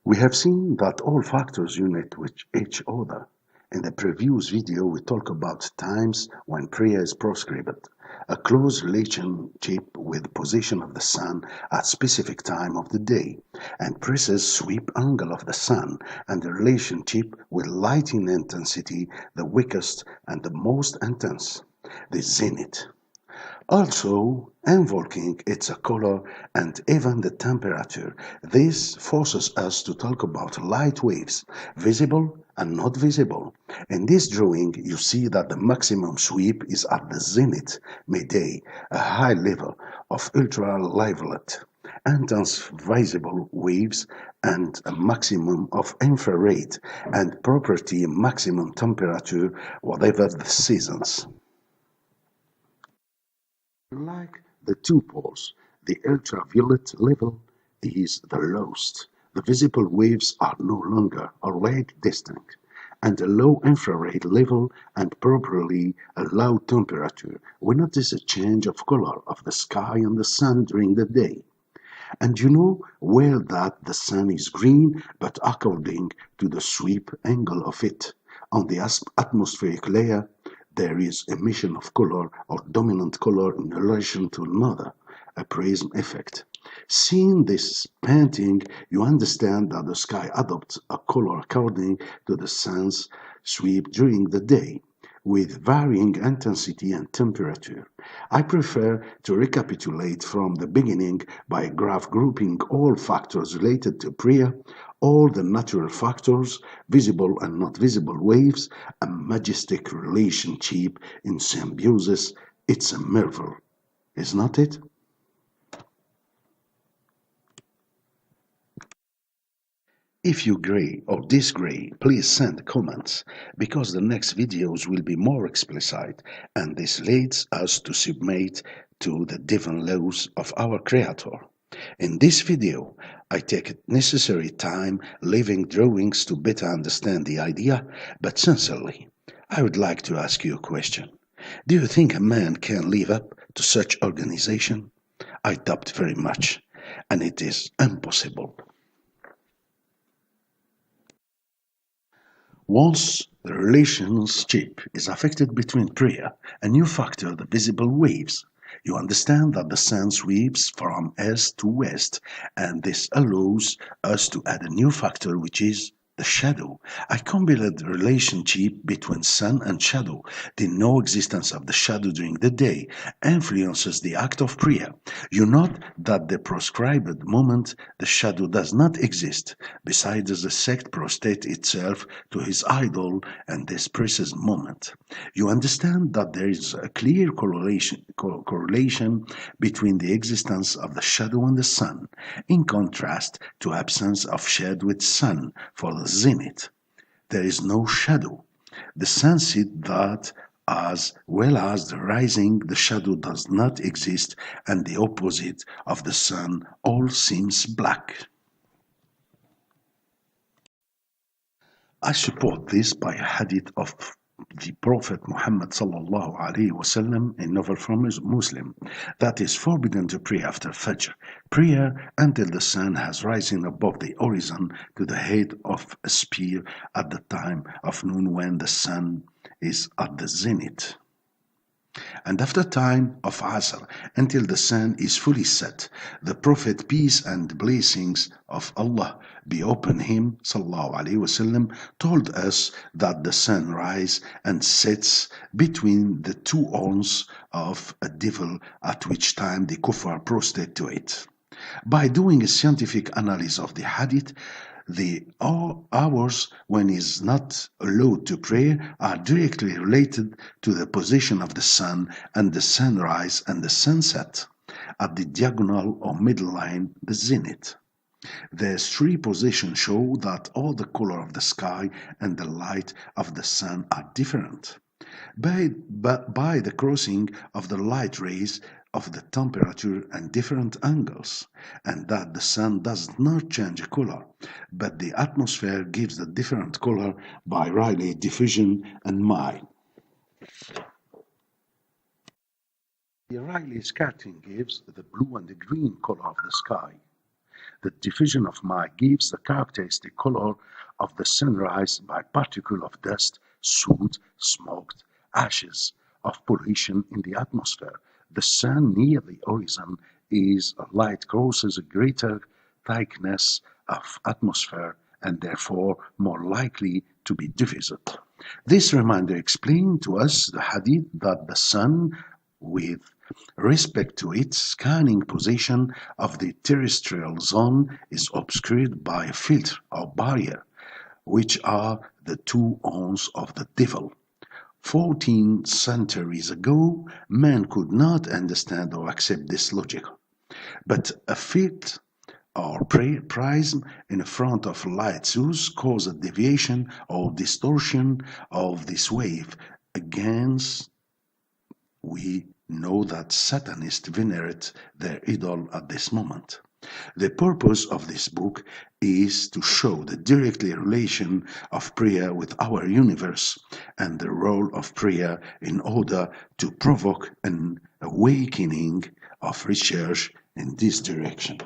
We have seen that all factors unite with each other. In the previous video, we talked about times when prayer is prescribed, a close relationship with position of the sun at specific time of the day, and precise sweep angle of the sun, and the relationship with lighting intensity, the weakest and the most intense, the zenith. Also, invoking its color and even the temperature. This forces us to talk about light waves, visible and not visible. In this drawing, you see that the maximum sweep is at the zenith, midday, a high level of ultraviolet, intense visible waves, and a maximum of infrared, and property maximum temperature, whatever the seasons. Like the two poles, the ultraviolet level is the lowest. The visible waves are no longer already distinct, and a low infrared level and properly a low temperature. We notice a change of color of the sky and the sun during the day. And you know where that the sun is green, but according to the sweep angle of it. On the atmospheric layer, there is emission of color or dominant color in relation to another, a prism effect. Seeing this painting, you understand that the sky adopts a color according to the sun's sweep during the day, with varying intensity and temperature. I prefer to recapitulate from the beginning by graph grouping all factors related to prayer, all the natural factors, visible and not visible waves, a majestic relationship in symbiosis. It's a marvel, is not it? If you agree or disagree, please send comments, because the next videos will be more explicit, and this leads us to submit to the divine laws of our Creator. In this video, I take necessary time leaving drawings to better understand the idea, but sincerely, I would like to ask you a question. Do you think a man can live up to such organization? I doubt very much, and it is impossible. Once the relationship is affected between prayer, a new factor, the visible waves. You understand that the sun sweeps from east to west, and this allows us to add a new factor, which is the shadow. I combined the relationship between sun and shadow. The no existence of the shadow during the day influences the act of prayer. You note that the prescribed moment the shadow does not exist, besides the sect prostrate itself to his idol and this precise moment. You understand that there is a clear correlation between the existence of the shadow and the sun, in contrast to absence of shade with sun for the zenith. There is no shadow. The sunset that as well as the rising, the shadow does not exist, and the opposite of the sun all seems black. I support this by a hadith of the Prophet Muhammad sallallahu alaihi wasallam, a novel from a Muslim, that is forbidden to pray after Fajr, prayer until the sun has risen above the horizon to the head of a spear at the time of noon when the sun is at the zenith, and after time of Asr until the sun is fully set. The Prophet, peace and blessings of Allah be upon him, sallallahu alaihi wasallam, told us that the sun rises and sets between the two horns of a devil, at which time the kuffar prostrate to it. By doing a scientific analysis of the hadith, the hours when he is not allowed to pray are directly related to the position of the sun and the sunrise and the sunset at the diagonal or middle line, the zenith. These three positions show that all the color of the sky and the light of the sun are different. By the crossing of the light rays of the temperature and different angles, and that the sun does not change color, but the atmosphere gives the different color by Rayleigh diffusion and Mie. The Rayleigh scattering gives the blue and the green color of the sky. The diffusion of might gives the characteristic color of the sunrise by particle of dust, soot, smoke, ashes of pollution in the atmosphere. The sun near the horizon is light crosses a greater thickness of atmosphere and therefore more likely to be diffused. This reminder explained to us the hadith that the sun, with respect to its scanning position of the terrestrial zone, is obscured by a filter or barrier, which are the two horns of the devil. 14 centuries ago, man could not understand or accept this logic. But a filter or prism in front of light source cause a deviation or distortion of this wave. Against, we know that Satanists venerate their idol at this moment. The purpose of this book is to show the direct relation of prayer with our universe and the role of prayer in order to provoke an awakening of research in this direction.